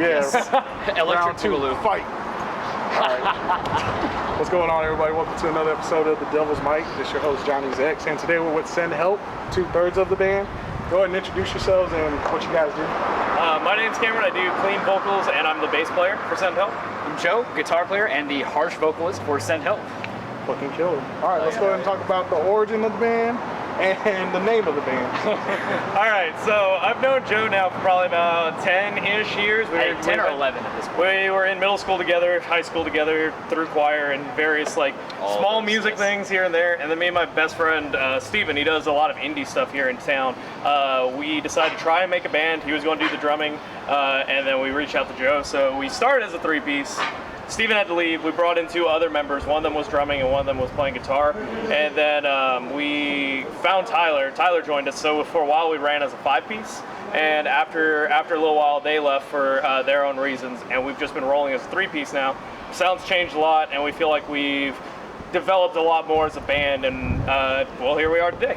Yeah. Electric Round 2, Boogaloo. fight. All right. What's going on, everybody? Welcome to another episode of The Devil's Mic. This is your host, Johnny Zex, and today we're with Send Help, 2/3 of the band. Go ahead and introduce yourselves and what you guys do. My name's Cameron. I do clean vocals, and I'm the bass player for Send Help. I'm Joe, guitar player and the harsh vocalist for Send Help. Fucking killer. All right, let's go ahead and talk about the origin of the band and the name of the band. All right, so I've known Joe now for probably about 10-ish years. 10 or 11 at this point. We were in middle school together, high school together, through choir and various small music things here and there. And then me and my best friend, Steven, he does a lot of indie stuff here in town. We decided to try and make a band. He was going to do the drumming, and then we reached out to Joe. So we started as a 3-piece. Steven had to leave. We brought in 2 other members. One of them was drumming and one of them was playing guitar. And then we found Tyler. Tyler joined us. So for a while we ran as a 5-piece. And after a little while they left for their own reasons. And we've just been rolling as a 3-piece now. Sound's changed a lot and we feel like we've developed a lot more as a band. And well, here we are today.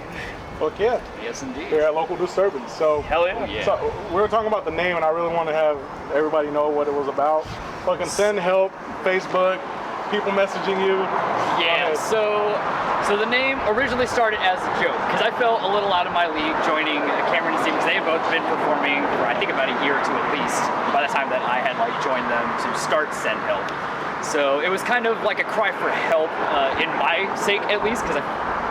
Fuck yeah. Yes, indeed. Here at Local Disturbance. So, Hell yeah. Yeah. So we were talking about the name, and I really want to have everybody know what it was about. Fucking Send Help, Facebook, people messaging you. Yeah, so the name originally started as a joke because I felt a little out of my league joining Cameron and Steve because they had both been performing for I think about a year or 2 at least by the time that I had joined them to start Send Help. So it was kind of like a cry for help in my sake at least because I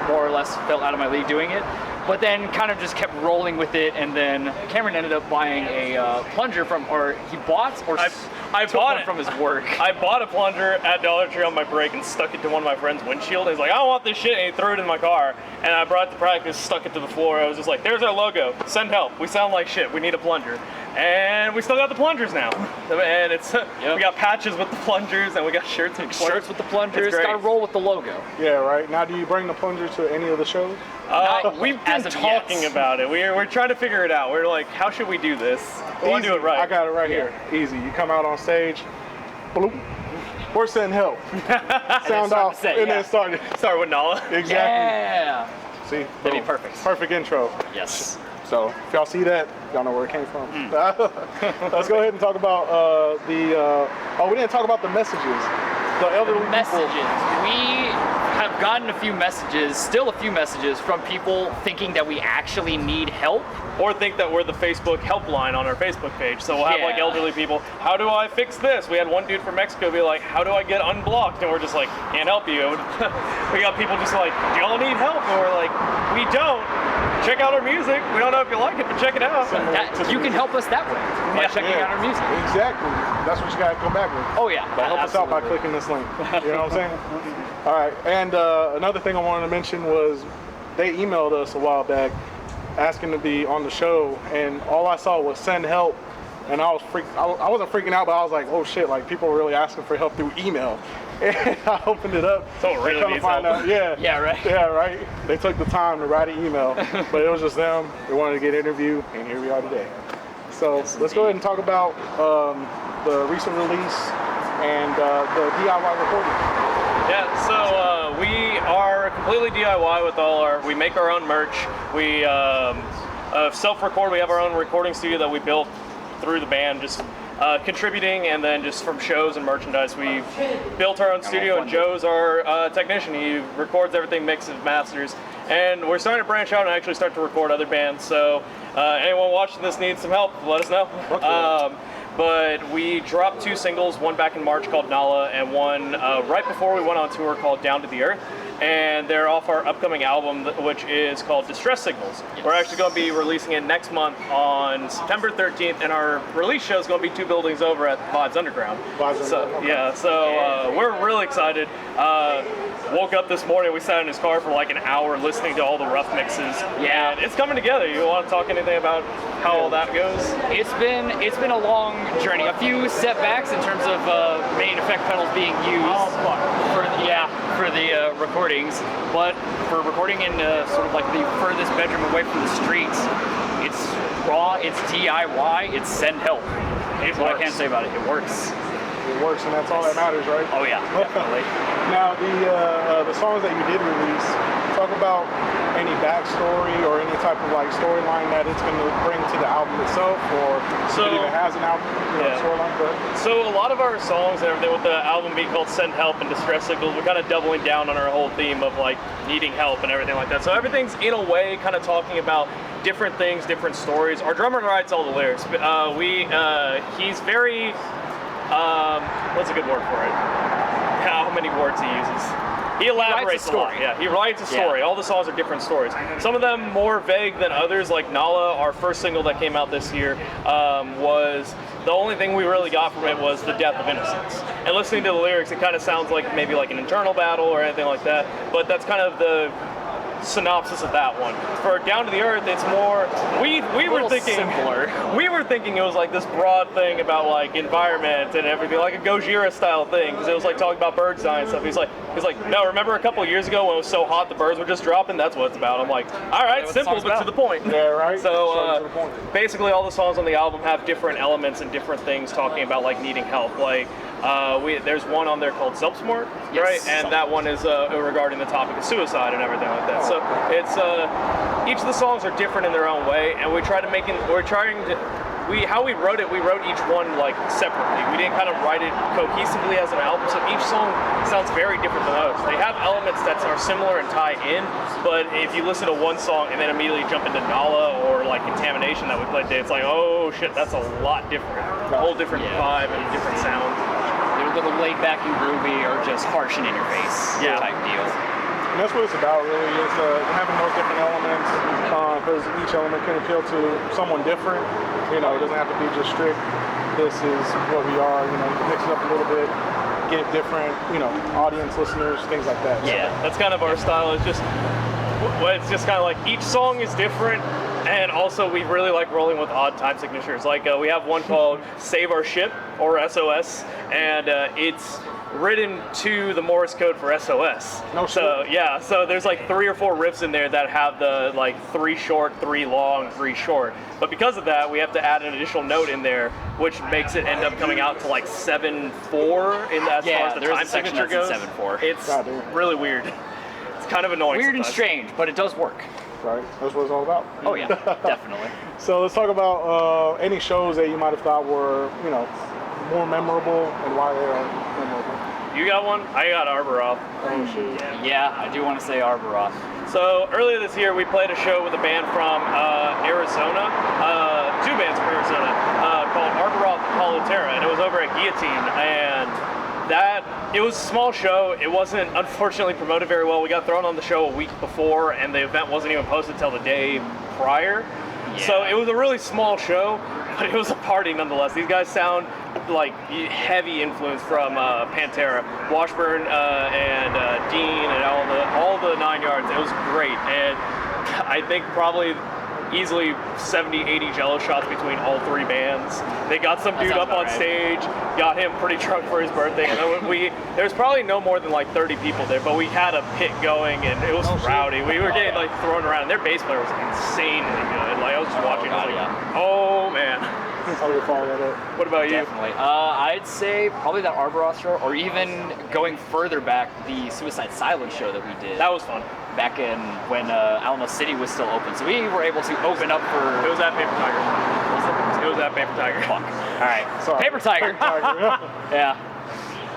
more or less felt out of my league doing it. But then kind of just kept rolling with it, and then Cameron ended up buying a plunger from, or he bought, or I took bought one it from his work. I bought a plunger at Dollar Tree on my break and stuck it to one of my friend's windshield. He's like, I don't want this shit, and he threw it in my car. And I brought it to practice, stuck it to the floor. I was just like, there's our logo. Send help. We sound like shit. We need a plunger. And we still got the plungers now. And it's we got patches with the plungers, and we got shirts with Shirts with the plungers. great. Got to roll with the logo. Yeah, right. Now, do you bring the plunger to any of the shows? We've been As of talking yet. about it. We're trying to figure it out. We're like, how should we do this? We want to do it right. I got it right here. Easy. You come out on stage, bloop. We're Send Help. Sound start off, to say, and yeah. then start. Start with Nala. Exactly. Yeah. See, That'd be boom. perfect. Perfect intro. Yes. So if y'all see that, y'all know where it came from. Let's go ahead and talk about we didn't talk about the messages. The elderly Messages. people. We have gotten a few messages, still a few messages from people thinking that we actually need help. Or think that we're the Facebook helpline on our Facebook page. So we'll have Yeah. elderly people, how do I fix this? We had one dude from Mexico be like, how do I get unblocked? And we're just like, can't help you. We got people just like, do y'all need help? And we're like, we don't. Check out our music. We don't know if you like it, but check it out. You can help us that way by checking out our music. Exactly. That's what you gotta come back with. Oh yeah. But help us out by absolutely. clicking this link. You know what I'm saying? All right. And another thing I wanted to mention was they emailed us a while back asking to be on the show, and all I saw was Send Help, and I wasn't freaking out, but I was like, oh shit, like people are really asking for help through email. And I opened it up. So it really to needs find help. out, yeah. Yeah, right. Yeah, right. They took the time to write an email, but it was just them. They wanted to get interviewed, and here we are today. So let's go ahead and talk about the recent release and the DIY recording. Yeah, so we are completely DIY with we make our own merch. We self-record. We have our own recording studio that we built through the band, just contributing, and then just from shows and merchandise. We've built our own studio, and Joe's our technician. He records everything, mixes, masters, and we're starting to branch out and actually start to record other bands. So anyone watching this needs some help, let us know. But we dropped 2 singles, one back in March called Nala, and one right before we went on tour called Down to the Earth. And they're off our upcoming album, which is called Distress Signals. Yes. We're actually going to be releasing it next month on September 13th, and our release show is going to be 2 buildings over at Vibes Underground. We're really excited. Woke up this morning, we sat in his car for like an hour listening to all the rough mixes. Yeah. And it's coming together. You want to talk anything about how all that goes? It's been a long journey. A few setbacks in terms of main effect pedals being used for the recordings, but for recording in sort of like the furthest bedroom away from the streets, it's raw, it's DIY, it's Send Help. That's what I can't say about it. It works. it works, and that's all that matters, right? Oh yeah, definitely. Now, the songs that you did release, talk about any backstory or any type of like storyline that it's going to bring to the album itself, or if it even has an album storyline. But so a lot of our songs and everything, with the album being called "Send Help" and "Distress Signals," we're kind of doubling down on our whole theme of like needing help and everything like that. So everything's in a way kind of talking about different things, different stories. Our drummer writes all the lyrics. He's very, what's a good word for it? How many words he uses. He elaborates a lot. Yeah, he writes a story. All the songs are different stories. Some of them more vague than others. Like Nala, our first single that came out this year, was the only thing we really got from it was the death of innocence. And listening to the lyrics, it kind of sounds like maybe like an internal battle or anything like that. But that's kind of the synopsis of that one. For Down to the Earth, it's more, we were thinking simpler. We were thinking it was like this broad thing about like environment and everything, like a Gojira style thing, because it was like talking about birds dying and stuff. He's like, no, remember a couple of years ago when it was so hot the birds were just dropping? That's what it's about. I'm like, all right, simple but to the point. Yeah, right. So basically all the songs on the album have different elements and different things talking about like needing help. Like there's one on there called Selbstmord, right? And that one is regarding the topic of suicide and everything like that. So it's each of the songs are different in their own way, and how we wrote it, we wrote each one like separately. We didn't kind of write it cohesively as an album, so each song sounds very different than others. They have elements that are similar and tie in, but if you listen to one song and then immediately jump into Nala or like Contamination that we played today, it's like, oh shit, that's a lot different. A whole different vibe and a different sound. They're a little laid back and groovy, or just harsh and in your face type deal. And that's what it's about, really, is having those different elements, because each element can appeal to someone different. You know, it doesn't have to be just strict, this is what we are, you know, you can mix it up a little bit, get different, you know, audience, listeners, things like that. Yeah, that's kind of our style. It's just kind of like each song is different, and also we really like rolling with odd time signatures. Like we have one called Save Our Ship, or SOS, and it's written to the Morse code for SOS. No shit. So yeah, so there's like 3 or 4 riffs in there that have the like 3 short, 3 long, 3 short. But because of that, we have to add an additional note in there, which makes it end up coming out to like 7/4 in as far as the time signature goes. 7/4. It's really weird. It's kind of annoying. Weird and strange, but it does work. Right, that's what it's all about. Oh yeah, definitely. So let's talk about any shows that you might have thought were, you know, more memorable and why they are memorable. You got one? I got Arboroth. Oh shit. Yeah, I do want to say Arboroth. So earlier this year, we played a show with a band from Arizona, 2 bands from Arizona, called Arboroth Apollo Terra, and it was over at Guillotine. And it was a small show. It wasn't unfortunately promoted very well. We got thrown on the show a week before, and the event wasn't even posted till the day prior. Yeah. So it was a really small show, but it was a party nonetheless. These guys sound like heavy influence from Pantera, Washburn and Dean, and all the 9 yards. It was great, and I think probably easily 70-80 jello shots between all 3 bands. They got some dude up on stage, got him pretty drunk for his birthday, and then there was probably no more than like 30 people there, but we had a pit going, and it was rowdy. We were getting like thrown around, and their bass player was insanely good. Like I was just watching, I was like, oh man. What about you? Definitely. I'd say probably that Arboroth show, or even going further back, the Suicide Silence show that we did. That was fun. Back in when Alamo City was still open, so we were able to open up for. It was at Paper Tiger. It was at Paper Tiger. Fuck. All right. Sorry. Paper Tiger. Yeah.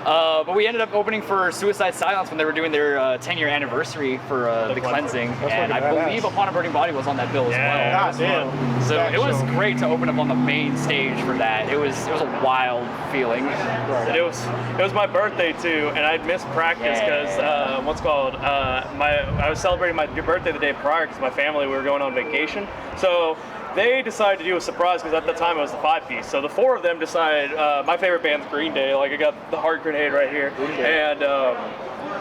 But we ended up opening for Suicide Silence when they were doing their 10-year anniversary for the cleansing, and I believe Upon a Burning Body was on that bill as well. So it was great to open up on the main stage for that. It was a wild feeling. Right. It was my birthday too, and I'd missed practice because I was celebrating my birthday the day prior because my family, we were going on vacation. So they decided to do a surprise because at the time it was the 5-piece. So the 4 of them decided, my favorite band's Green Day, like I got the Heart Grenade right here, and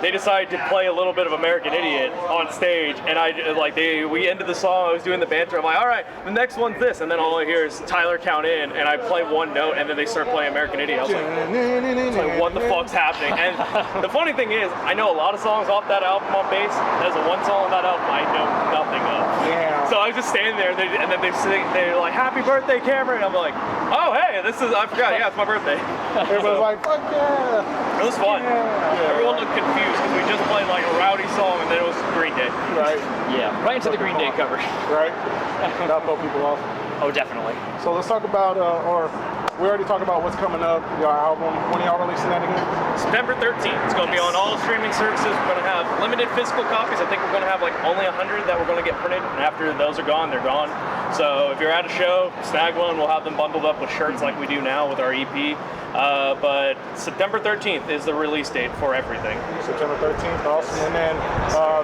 they decided to play a little bit of American Idiot on stage, and we ended the song, I was doing the banter, I'm like, all right, the next one's this, and then all I hear is Tyler count in, and I play one note, and then they start playing American Idiot. I was like, what the fuck's happening? And the funny thing is, I know a lot of songs off that album on bass. There's one song on that album I know nothing of. Yeah. So I was just standing there, and then they're like, "Happy birthday, Cameron!" I'm like, "Oh, hey, I forgot. Yeah, it's my birthday." Everybody's like, fuck yeah. It was fun. Yeah. Everyone looked confused because we just played like a rowdy song, and then it was Green Day. Right, Yeah, right into the Green Day cover. right. That'll throw people off. Oh, definitely. So let's talk about, or we already talked about what's coming up, your album. When are y'all releasing that again? September 13th. It's going to be on all streaming services. We're going to have limited physical copies. I think we're going to have like only 100 that we're going to get printed, and after those are gone, they're gone. So if you're at a show, snag one. We'll have them bundled up with shirts like we do now with our EP. But September 13th is the release date for everything. September 13th, awesome. And then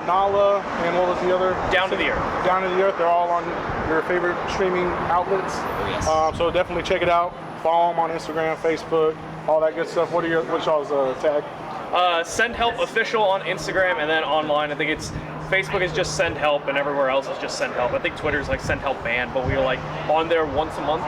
Nala, and what was the other? Down to the Earth. Down to the Earth, they're all on your favorite streaming outlets. Yes. So definitely check it out. Follow them on Instagram, Facebook, all that good stuff. What's y'all's tag? Send Help Official on Instagram, and then online, I think it's Facebook is just Send Help, and everywhere else is just Send Help. I think Twitter's like Send Help Band, but we're like on there once a month.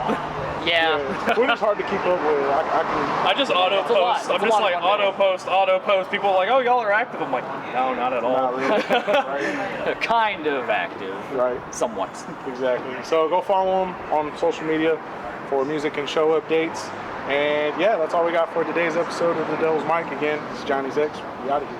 Yeah. Twitter's hard to keep up with. I just auto It's a lot. post. It's I'm a just lot like of fun auto post. People are like, "Oh, y'all are active." I'm like, "No, not at all." Not really. Right. Kind of active. Right. Somewhat. Exactly. So go follow them on social media for music and show updates. And yeah, that's all we got for today's episode of The Devil's Mic. Again, it's Johnny's X. We out of here.